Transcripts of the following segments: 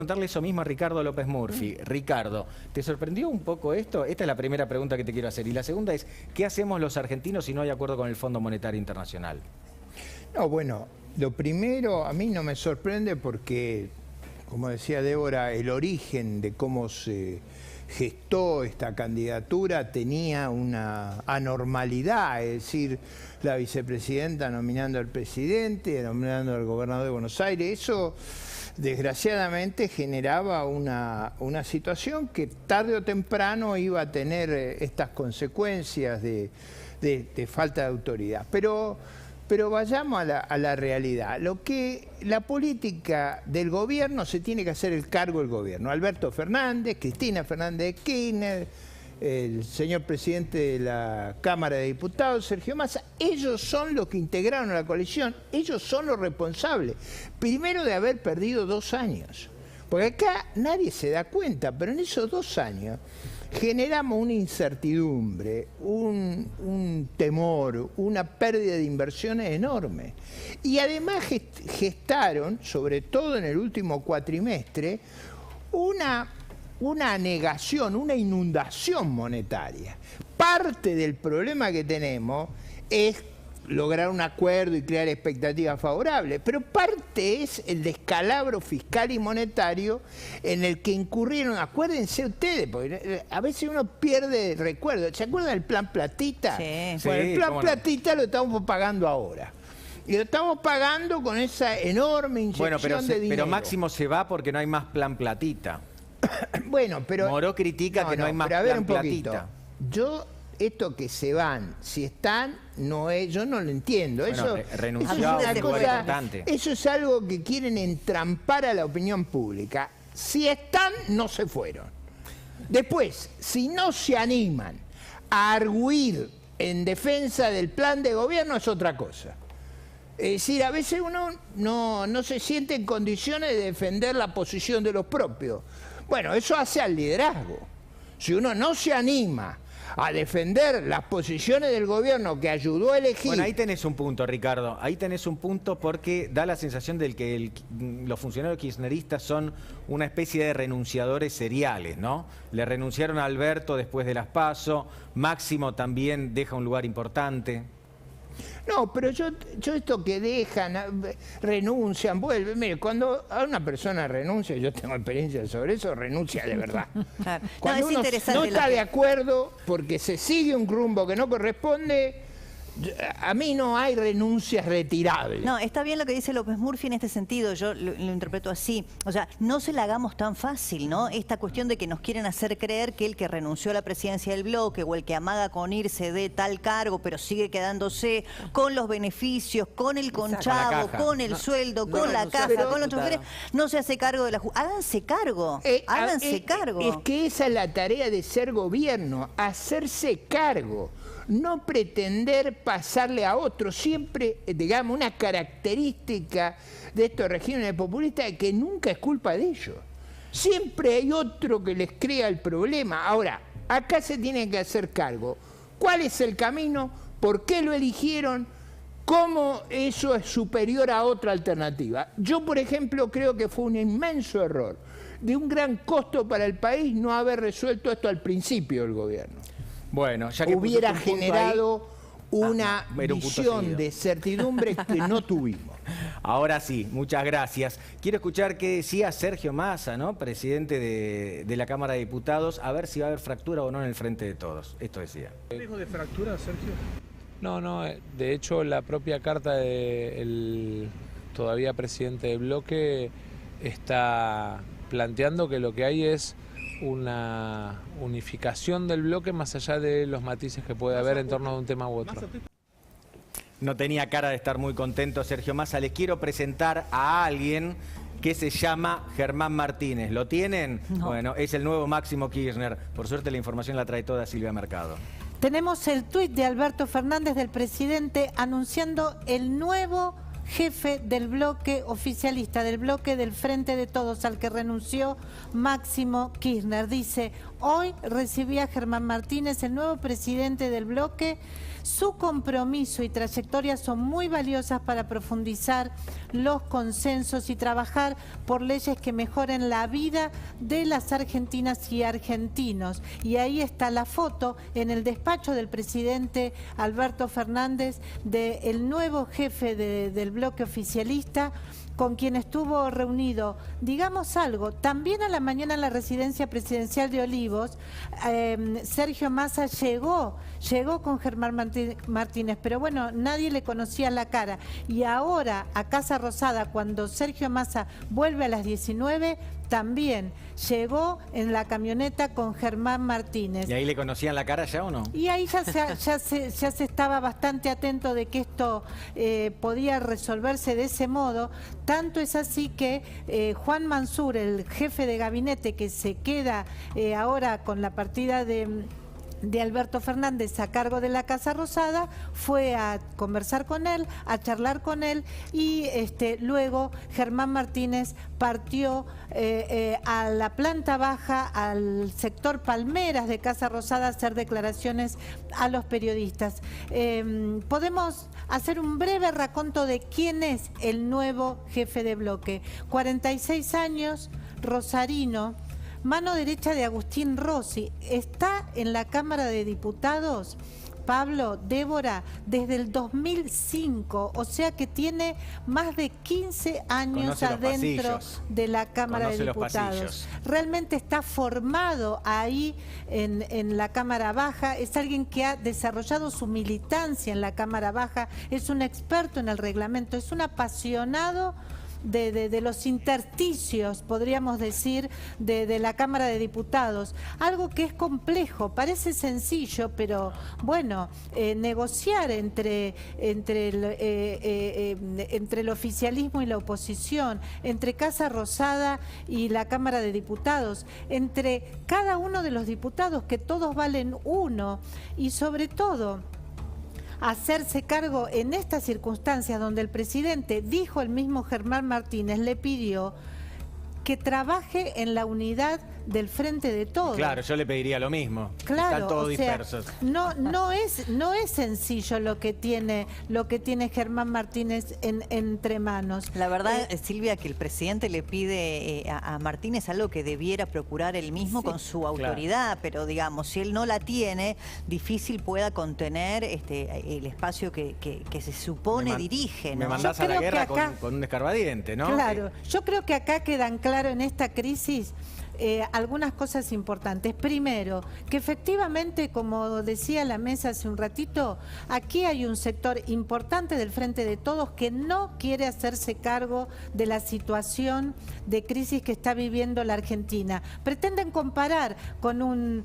Preguntarle eso mismo a Ricardo López Murphy. Ricardo, ¿te sorprendió un poco esto? Esta es la primera pregunta que te quiero hacer. Y la segunda es, ¿qué hacemos los argentinos si no hay acuerdo con el Fondo Monetario Internacional? No, bueno, lo primero a mí no me sorprende porque, como decía Débora, el origen de cómo se gestó esta candidatura tenía una anormalidad, es decir, la vicepresidenta nominando al presidente, nominando al gobernador de Buenos Aires, eso desgraciadamente generaba una situación que tarde o temprano iba a tener estas consecuencias de falta de autoridad. Pero vayamos a la realidad. La política del gobierno se tiene que hacer el cargo del gobierno. Alberto Fernández, Cristina Fernández de Kirchner, el señor presidente de la Cámara de Diputados, Sergio Massa, ellos son los que integraron la coalición, ellos son los responsables. Primero de haber perdido 2 años. Porque acá nadie se da cuenta, pero en esos 2 años generamos una incertidumbre, un temor, una pérdida de inversiones enorme. Y además gestaron, sobre todo en el último cuatrimestre, una negación, una inundación monetaria. Parte del problema que tenemos es lograr un acuerdo y crear expectativas favorables, pero parte es el descalabro fiscal y monetario en el que incurrieron. Acuérdense ustedes, porque a veces uno pierde el recuerdo. ¿Se acuerdan del plan Platita? Sí. Bueno, el plan Platita lo estamos pagando ahora. Y lo estamos pagando con esa enorme inyección de dinero. Pero Máximo se va porque no hay más plan Platita. Bueno, pero... Moró critica que no hay más plan Platita. Esto que se van, si están, no es, yo no lo entiendo. Bueno, renunció a un lugar importante. Eso es algo que quieren entrampar a la opinión pública. Si están, no se fueron. Después, si no se animan a arguir en defensa del plan de gobierno, es otra cosa. Es decir, a veces uno no se siente en condiciones de defender la posición de los propios. Bueno, eso hace al liderazgo. Si uno no se anima a defender las posiciones del gobierno que ayudó a elegir... Bueno, ahí tenés un punto, Ricardo. Ahí tenés un punto porque da la sensación de que los funcionarios kirchneristas son una especie de renunciadores seriales, ¿no? Le renunciaron a Alberto después de las PASO, Máximo también deja un lugar importante. No, pero yo esto que dejan, renuncian, vuelven. Mire, cuando a una persona renuncia, yo tengo experiencia sobre eso, renuncia de verdad. Claro. Cuando uno no está de acuerdo porque se sigue un rumbo que no corresponde, a mí no hay renuncias retirables. No, está bien lo que dice López Murphy en este sentido, yo lo interpreto así. O sea, no se la hagamos tan fácil, ¿no? Esta cuestión de que nos quieren hacer creer que el que renunció a la presidencia del bloque o el que amaga con irse de tal cargo, pero sigue quedándose con los beneficios, con el conchavo, con el sueldo, con la caja, con los choferes, no se hace cargo de la... Háganse cargo, háganse cargo. Es que esa es la tarea de ser gobierno, hacerse cargo. No pretender pasarle a otro. Siempre, digamos, una característica de estos regímenes populistas es que nunca es culpa de ellos. Siempre hay otro que les crea el problema. Ahora, acá se tiene que hacer cargo. ¿Cuál es el camino? ¿Por qué lo eligieron? ¿Cómo eso es superior a otra alternativa? Yo, por ejemplo, creo que fue un inmenso error, de un gran costo para el país, no haber resuelto esto al principio del gobierno. Bueno, ya que hubiera generado una visión de certidumbre que no tuvimos. Ahora sí, muchas gracias. Quiero escuchar qué decía Sergio Massa, ¿no? Presidente de la Cámara de Diputados, a ver si va a haber fractura o no en el frente de todos. Esto decía. ¿Riesgo de fractura, Sergio? No, de hecho la propia carta del todavía presidente del bloque está planteando que lo que hay es una unificación del bloque más allá de los matices que puede haber en torno a un tema u otro. No tenía cara de estar muy contento Sergio Massa. Les quiero presentar a alguien que se llama Germán Martínez. ¿Lo tienen? No. Bueno, es el nuevo Máximo Kirchner. Por suerte la información la trae toda Silvia Mercado. Tenemos el tuit de Alberto Fernández, del presidente, anunciando el nuevo jefe del bloque oficialista, del bloque del Frente de Todos, al que renunció Máximo Kirchner. Dice: hoy recibí a Germán Martínez, el nuevo presidente del bloque. Su compromiso y trayectoria son muy valiosas para profundizar los consensos y trabajar por leyes que mejoren la vida de las argentinas y argentinos. Y ahí está la foto en el despacho del presidente Alberto Fernández, del nuevo jefe del bloque oficialista, con quien estuvo reunido. Digamos algo, también a la mañana en la residencia presidencial de Olivos, Sergio Massa llegó con Germán Martínez, pero bueno, nadie le conocía la cara. Y ahora a Casa Rosada, cuando Sergio Massa vuelve a las 19, también llegó en la camioneta con Germán Martínez. ¿Y ahí le conocían la cara ya o no? Y ahí ya se estaba bastante atento de que esto podía resolverse de ese modo. Tanto es así que Juan Mansur, el jefe de gabinete que se queda ahora con la partida de Alberto Fernández a cargo de la Casa Rosada, fue a conversar con él, a charlar con él, y luego Germán Martínez partió a la planta baja, al sector Palmeras de Casa Rosada, a hacer declaraciones a los periodistas. Podemos hacer un breve raconto de quién es el nuevo jefe de bloque. 46 años, rosarino, mano derecha de Agustín Rossi. Está en la Cámara de Diputados, Pablo, Débora, desde el 2005, o sea que tiene más de 15 años adentro de la Cámara de Diputados. Realmente está formado ahí en la Cámara Baja, es alguien que ha desarrollado su militancia en la Cámara Baja, es un experto en el reglamento, es un apasionado de los intersticios, podríamos decir, de la Cámara de Diputados. Algo que es complejo, parece sencillo, pero bueno, negociar entre el oficialismo y la oposición, entre Casa Rosada y la Cámara de Diputados, entre cada uno de los diputados, que todos valen uno, y sobre todo hacerse cargo en estas circunstancias donde el presidente, dijo el mismo Germán Martínez, le pidió que trabaje en la unidad del Frente de Todos. Claro, yo le pediría lo mismo. Claro, están todos o sea, dispersos. No es sencillo lo que tiene Germán Martínez entre manos. La verdad, Silvia, que el presidente le pide a Martínez algo que debiera procurar él mismo con su autoridad, pero digamos, si él no la tiene, difícil pueda contener el espacio que se supone dirige, ¿no? Me mandás a la guerra con un escarbadiente, ¿no? Claro, yo creo que acá quedan claro en esta crisis algunas cosas importantes. Primero, que efectivamente, como decía la mesa hace un ratito, aquí hay un sector importante del Frente de Todos que no quiere hacerse cargo de la situación de crisis que está viviendo la Argentina. Pretenden comparar con un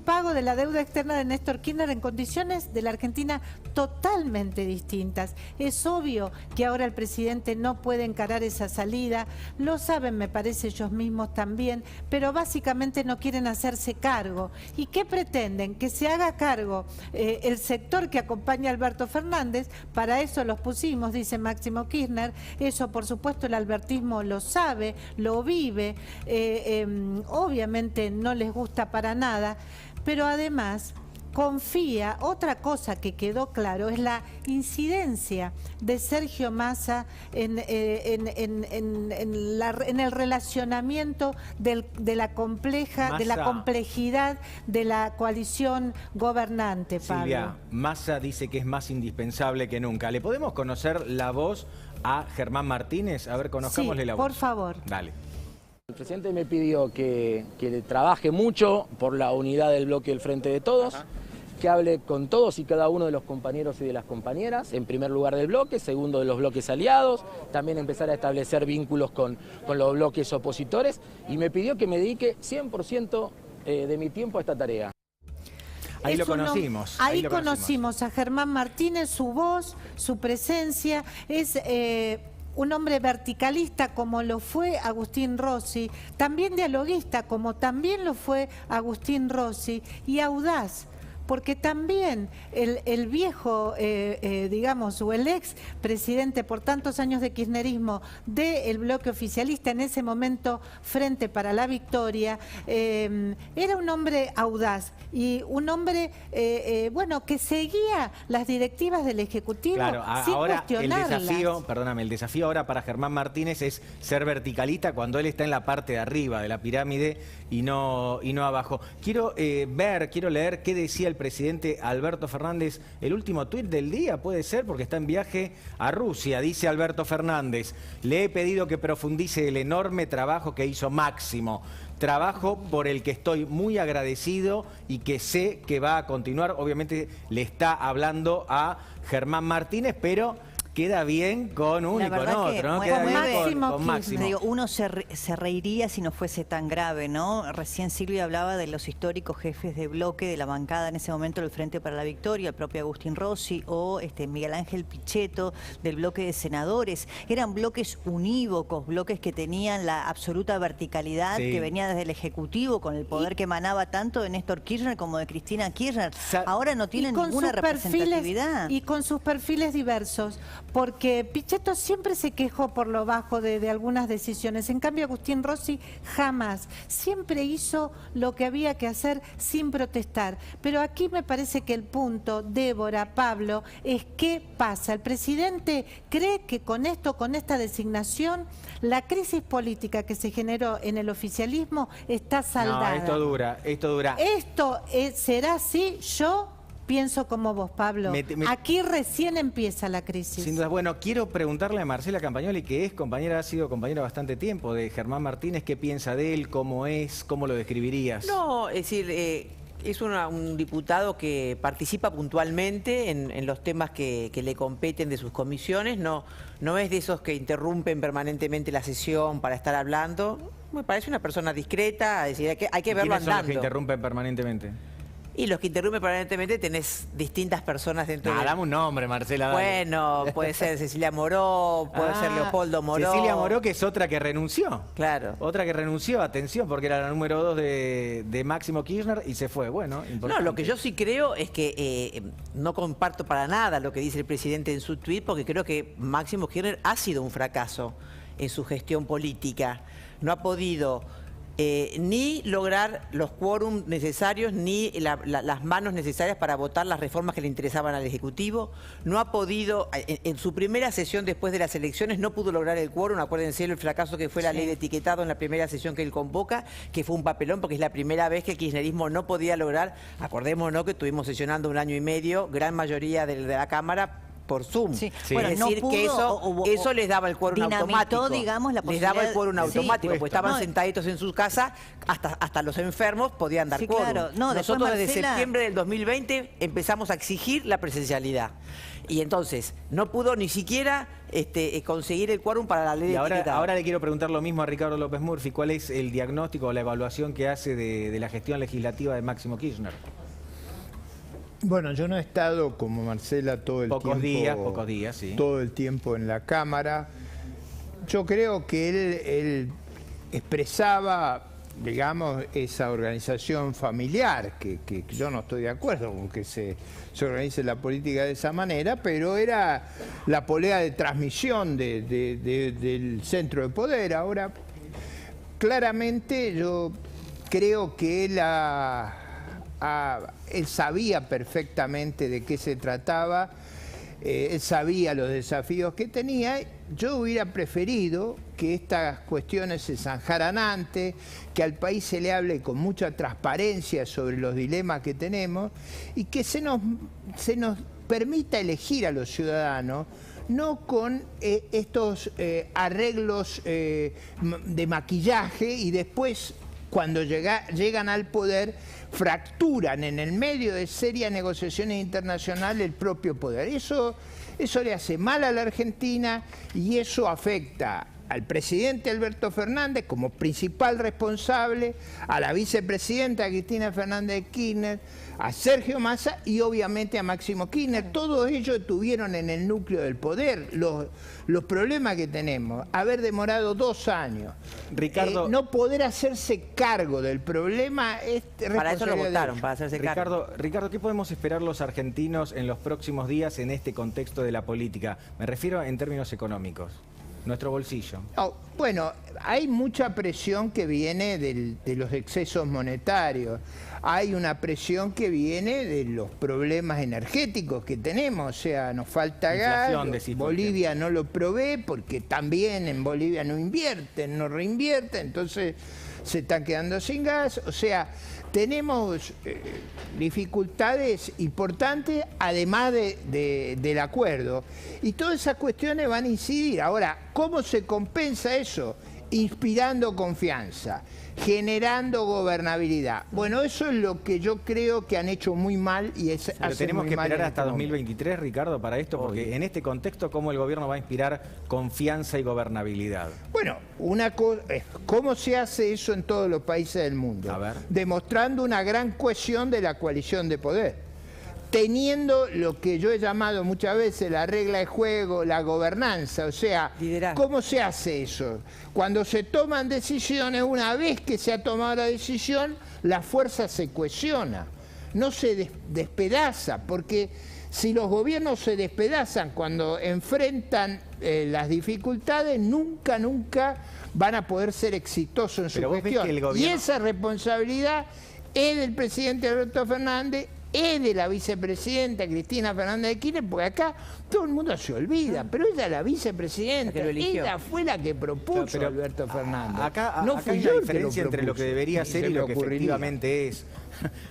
pago de la deuda externa de Néstor Kirchner en condiciones de la Argentina totalmente distintas. Es obvio que ahora el presidente no puede encarar esa salida, lo saben, me parece, ellos mismos también, pero básicamente no quieren hacerse cargo. ¿Y qué pretenden? Que se haga cargo el sector que acompaña a Alberto Fernández. Para eso los pusimos, dice Máximo Kirchner. Eso, por supuesto, el albertismo lo sabe, lo vive. Obviamente no les gusta para nada, pero además confía. Otra cosa que quedó claro es la incidencia de Sergio Massa en el relacionamiento de la complejidad de la coalición gobernante, Pablo. Silvia, Massa dice que es más indispensable que nunca. ¿Le podemos conocer la voz a Germán Martínez? A ver, conozcámosle la voz. Por favor. Dale. El presidente me pidió que trabaje mucho por la unidad del bloque del Frente de Todos. Que hable con todos y cada uno de los compañeros y de las compañeras, en primer lugar del bloque, segundo de los bloques aliados, también empezar a establecer vínculos con los bloques opositores, y me pidió que me dedique 100% de mi tiempo a esta tarea. Ahí lo conocimos. Ahí conocimos a Germán Martínez, su voz, su presencia, es un hombre verticalista como lo fue Agustín Rossi, también dialoguista como también lo fue Agustín Rossi, y audaz, porque también el viejo, digamos, o el ex presidente por tantos años de kirchnerismo del bloque oficialista, en ese momento Frente para la Victoria, era un hombre audaz y un hombre, bueno, que seguía las directivas del Ejecutivo sin ahora cuestionarlas. el desafío ahora para Germán Martínez es ser verticalista cuando él está en la parte de arriba de la pirámide y no abajo. Quiero leer qué decía el presidente Alberto Fernández, el último tuit del día, puede ser, porque está en viaje a Rusia. Dice Alberto Fernández: le he pedido que profundice el enorme trabajo que hizo Máximo. Trabajo por el que estoy muy agradecido y que sé que va a continuar. Obviamente le está hablando a Germán Martínez, pero queda bien con uno y con otro, ¿no? Queda bien con Máximo. Digo, uno se reiría si no fuese tan grave, ¿no? Recién Silvia hablaba de los históricos jefes de bloque de la bancada en ese momento del Frente para la Victoria, el propio Agustín Rossi o Miguel Ángel Pichetto del bloque de senadores. Eran bloques unívocos, bloques que tenían la absoluta verticalidad que venía desde el Ejecutivo, con el poder que emanaba tanto de Néstor Kirchner como de Cristina Kirchner. Ahora no tienen ninguna representatividad. Y con sus perfiles diversos. Porque Pichetto siempre se quejó por lo bajo de algunas decisiones. En cambio, Agustín Rossi jamás. Siempre hizo lo que había que hacer sin protestar. Pero aquí me parece que el punto, Débora, Pablo, es qué pasa. El presidente cree que con esto, con esta designación, la crisis política que se generó en el oficialismo está saldada. No, esto dura. Esto será así. Yo pienso como vos, Pablo. Aquí recién empieza la crisis. Sin duda. Bueno, quiero preguntarle a Marcela Campagnoli, que ha sido compañera bastante tiempo de Germán Martínez, ¿qué piensa de él? ¿Cómo es? ¿Cómo lo describirías? No, es decir, es un diputado que participa puntualmente en los temas que le competen de sus comisiones. No es de esos que interrumpen permanentemente la sesión para estar hablando. Me parece una persona discreta, es decir, hay que verlo andando. ¿Quiénes son los que interrumpen permanentemente? Y los que interrumpen permanentemente tenés distintas personas dentro de... dame un nombre, Marcela. Dale. Bueno, puede ser Cecilia Moró, puede ser Leopoldo Moró. Cecilia Moró, que es otra que renunció. Claro. Otra que renunció, atención, porque era la número 2 de Máximo Kirchner y se fue. Bueno, importante. No, lo que yo sí creo es que no comparto para nada lo que dice el presidente en su tuit, porque creo que Máximo Kirchner ha sido un fracaso en su gestión política. No ha podido... ni lograr los quórum necesarios, ni las manos necesarias para votar las reformas que le interesaban al Ejecutivo. No ha podido, en su primera sesión después de las elecciones, no pudo lograr el quórum. Acuérdense el fracaso que fue la ley de etiquetado en la primera sesión que él convoca, que fue un papelón, porque es la primera vez que el kirchnerismo no podía lograr. Acordémonos que estuvimos sesionando 1 año y medio, gran mayoría de la Cámara, por Zoom. Sí. Bueno, es decir, que eso les daba el quórum automático. Digamos, la les daba el quórum automático, sí, porque estaban sentaditos en su casa, hasta los enfermos podían dar quórum. Claro. Nosotros desde septiembre del 2020 empezamos a exigir la presencialidad. Y entonces no pudo ni siquiera conseguir el quórum para la ley de etiquetado. Ahora le quiero preguntar lo mismo a Ricardo López Murphy. ¿Cuál es el diagnóstico o la evaluación que hace de la gestión legislativa de Máximo Kirchner? Bueno, yo no he estado como Marcela todo el pocos días, sí. Todo el tiempo en la Cámara. Yo creo que él expresaba, digamos, esa organización familiar, que yo no estoy de acuerdo con que se organice la política de esa manera, pero era la polea de transmisión del centro de poder. Ahora, claramente yo creo que él sabía perfectamente de qué se trataba, él sabía los desafíos que tenía. Yo hubiera preferido que estas cuestiones se zanjaran antes, que al país se le hable con mucha transparencia sobre los dilemas que tenemos y que se nos permita elegir a los ciudadanos, no con estos arreglos de maquillaje y después, cuando llegan al poder, fracturan en el medio de serias negociaciones internacionales el propio poder. Eso le hace mal a la Argentina y eso afecta al presidente Alberto Fernández como principal responsable, a la vicepresidenta Cristina Fernández de Kirchner, a Sergio Massa y obviamente a Máximo Kirchner. Todos ellos estuvieron en el núcleo del poder. Los problemas que tenemos, haber demorado 2 años, Ricardo, no poder hacerse cargo del problema es Para eso lo responsabilidad de votaron, ellos. para hacerse cargo. Ricardo, ¿qué podemos esperar los argentinos en los próximos días en este contexto de la política? Me refiero en términos económicos. Nuestro bolsillo. Bueno, hay mucha presión que viene de los excesos monetarios. Hay una presión que viene de los problemas energéticos que tenemos. O sea, nos falta Inflación, gas. decís, por Bolivia no lo provee porque también en Bolivia no invierten, no reinvierten. Entonces se están quedando sin gas. O sea, tenemos dificultades importantes además del acuerdo. Y todas esas cuestiones van a incidir. Ahora, ¿cómo se compensa eso? Inspirando confianza, generando gobernabilidad. Bueno, eso es lo que yo creo que han hecho muy mal y es Pero tenemos que esperar hasta 2023, Ricardo, para esto, porque en este contexto, ¿cómo el gobierno va a inspirar confianza y gobernabilidad? Bueno, una cosa es cómo se hace eso en todos los países del mundo. A ver. Demostrando una gran cohesión de la coalición de poder. Teniendo lo que yo he llamado muchas veces la regla de juego, la gobernanza, o sea, Liderazgo. ¿cómo se hace eso? Cuando se toman decisiones, una vez que se ha tomado la decisión, la fuerza se cohesiona, no se despedaza, porque si los gobiernos se despedazan cuando enfrentan las dificultades, nunca van a poder ser exitosos en su Pero vos ves gestión. que el gobierno... Y esa responsabilidad es del presidente Alberto Fernández, es de la vicepresidenta Cristina Fernández de Kirchner, porque acá todo el mundo se olvida, pero ella es la vicepresidenta, La que lo eligió. ella fue la que propuso Pero a Alberto Fernández. Acá no acá fui hay yo una el que diferencia entre lo que propuso, debería ni ser se y me lo que ocurriría. efectivamente es.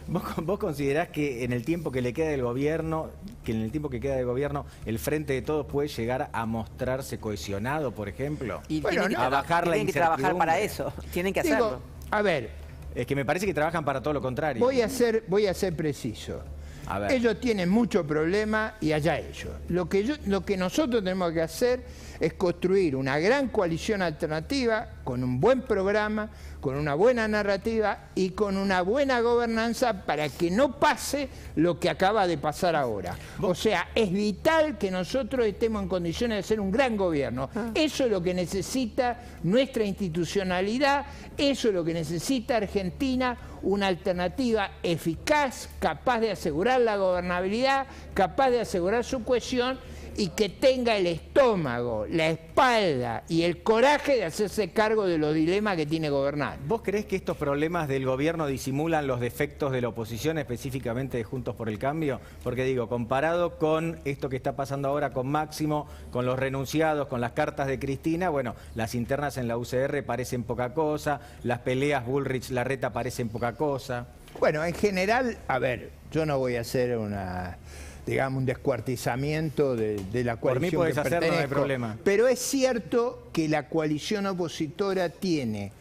¿Vos considerás que en el tiempo que le queda del gobierno, el Frente de Todos puede llegar a mostrarse cohesionado, por ejemplo? Y Bueno, tienen, no. que, A bajar la tienen que trabajar para incertidumbre. eso, tienen que Digo, hacerlo. a ver, Es que me parece que trabajan para todo lo contrario. voy a ser preciso. A ver. Ellos tienen mucho problema y allá ellos. Lo que nosotros tenemos que hacer es construir una gran coalición alternativa con un buen programa, con una buena narrativa y con una buena gobernanza para que no pase lo que acaba de pasar ahora. O sea, es vital que nosotros estemos en condiciones de ser un gran gobierno. Eso es lo que necesita nuestra institucionalidad, eso es lo que necesita Argentina, una alternativa eficaz, capaz de asegurar la gobernabilidad, capaz de asegurar su cohesión y que tenga el estómago, la espalda y el coraje de hacerse cargo de los dilemas que tiene gobernar. ¿Vos creés que estos problemas del gobierno disimulan los defectos de la oposición, específicamente de Juntos por el Cambio? Porque digo, comparado con esto que está pasando ahora con Máximo, con los renunciados, con las cartas de Cristina, bueno, las internas en la UCR parecen poca cosa, las peleas Bullrich-Larreta parecen poca cosa. Bueno, en general, a ver, yo no voy a hacer un descuartizamiento de la Por mí coalición podés que hacerlo, no hay pertenezco. problema. Pero es cierto que la coalición opositora tiene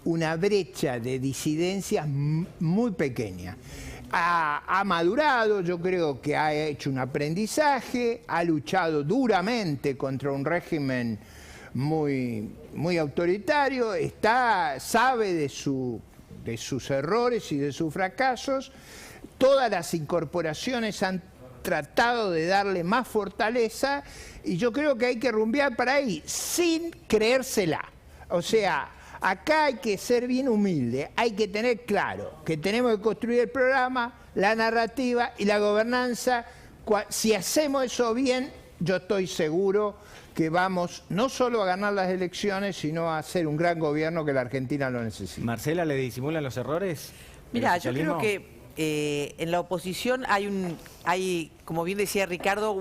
una brecha de disidencias muy pequeña. Ha madurado, yo creo que ha hecho un aprendizaje, ha luchado duramente contra un régimen muy autoritario, sabe de sus errores y de sus fracasos. Todas las incorporaciones han tratado de darle más fortaleza y yo creo que hay que rumbear para ahí, sin creérsela. O sea, acá hay que ser bien humilde, hay que tener claro que tenemos que construir el programa, la narrativa y la gobernanza. Si hacemos eso bien, yo estoy seguro que vamos no solo a ganar las elecciones, sino a hacer un gran gobierno que la Argentina lo necesita. ¿Marcela, le disimulan los errores? Mira, ¿El yo creo socialismo? que en la oposición hay, como bien decía Ricardo,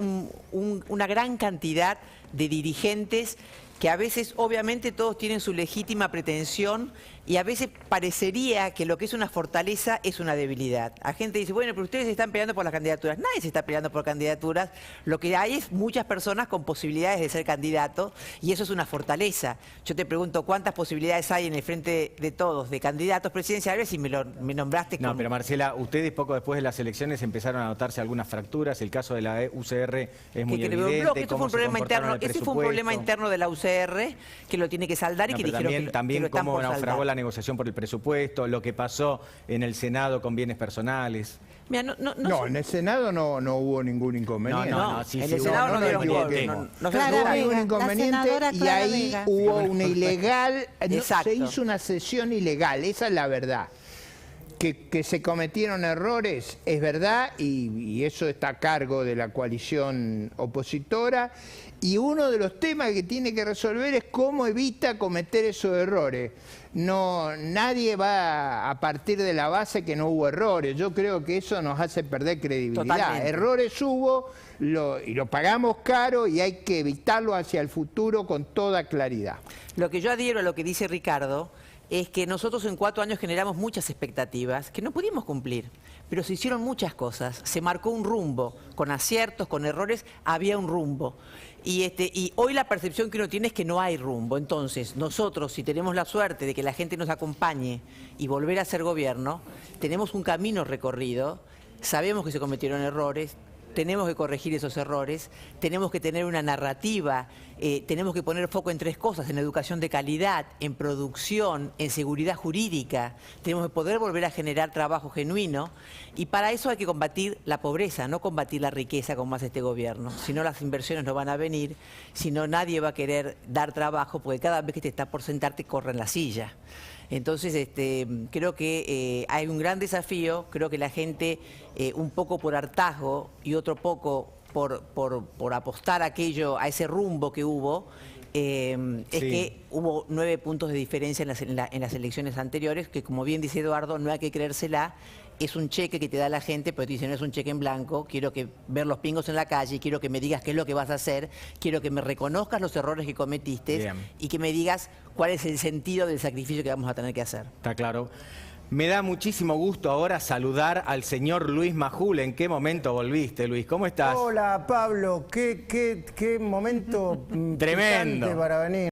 una gran cantidad de dirigentes que a veces, obviamente, todos tienen su legítima pretensión y a veces parecería que lo que es una fortaleza es una debilidad. La gente dice, bueno, pero ustedes se están peleando por las candidaturas. Nadie se está peleando por candidaturas. Lo que hay es muchas personas con posibilidades de ser candidatos y eso es una fortaleza. Yo te pregunto, ¿cuántas posibilidades hay en el Frente de Todos de candidatos presidenciales? Y me nombraste No, con... pero Marcela, ustedes poco después de las elecciones empezaron a notarse algunas fracturas. El caso de la UCR es muy evidente. Esto fue un problema interno, ese fue un problema interno de la UCR UCR, que lo tiene que saldar y que dijeron que también lo están cómo por naufragó saldar. la negociación por el presupuesto, lo que pasó en el Senado con bienes personales. Mira, No, en el Senado no hubo ningún inconveniente. Sí, en sí, el hubo, Senado no no nos dieron equivoquemos. corte. No se Clara No duda. hubo ningún Vega, la inconveniente senadora y Clara ahí Vega. hubo una ilegal, Exacto. se hizo una sesión ilegal, esa es la verdad. Que se cometieron errores, es verdad, y eso está a cargo de la coalición opositora. Y uno de los temas que tiene que resolver es cómo evita cometer esos errores. No, nadie va a partir de la base que no hubo errores. Yo creo que eso nos hace perder credibilidad. Totalmente. Errores hubo y lo pagamos caro y hay que evitarlo hacia el futuro con toda claridad. Lo que yo adhiero a lo que dice Ricardo es que nosotros en 4 años generamos muchas expectativas que no pudimos cumplir, pero se hicieron muchas cosas, se marcó un rumbo, con aciertos, con errores, había un rumbo. Y hoy la percepción que uno tiene es que no hay rumbo. Entonces, nosotros, si tenemos la suerte de que la gente nos acompañe y volver a ser gobierno, tenemos un camino recorrido, sabemos que se cometieron errores, tenemos que corregir esos errores, tenemos que tener una narrativa, tenemos que poner foco en 3 cosas, en educación de calidad, en producción, en seguridad jurídica, tenemos que poder volver a generar trabajo genuino y para eso hay que combatir la pobreza, no combatir la riqueza como hace este gobierno, si no las inversiones no van a venir, si no nadie va a querer dar trabajo porque cada vez que te está por sentar te corre en la silla. Entonces, creo que hay un gran desafío, creo que la gente, un poco por hartazgo y otro poco por apostar a ese rumbo que hubo, es que hubo 9 puntos de diferencia en las elecciones anteriores, que como bien dice Eduardo, no hay que creérsela, es un cheque que te da la gente, pero te dice no es un cheque en blanco, quiero ver los pingos en la calle, quiero que me digas qué es lo que vas a hacer, quiero que me reconozcas los errores que cometiste Bien. y que me digas cuál es el sentido del sacrificio que vamos a tener que hacer. Está claro. Me da muchísimo gusto ahora saludar al señor Luis Majul. ¿En qué momento volviste, Luis? ¿Cómo estás? Hola, Pablo. Qué momento Tremendo picante para venir.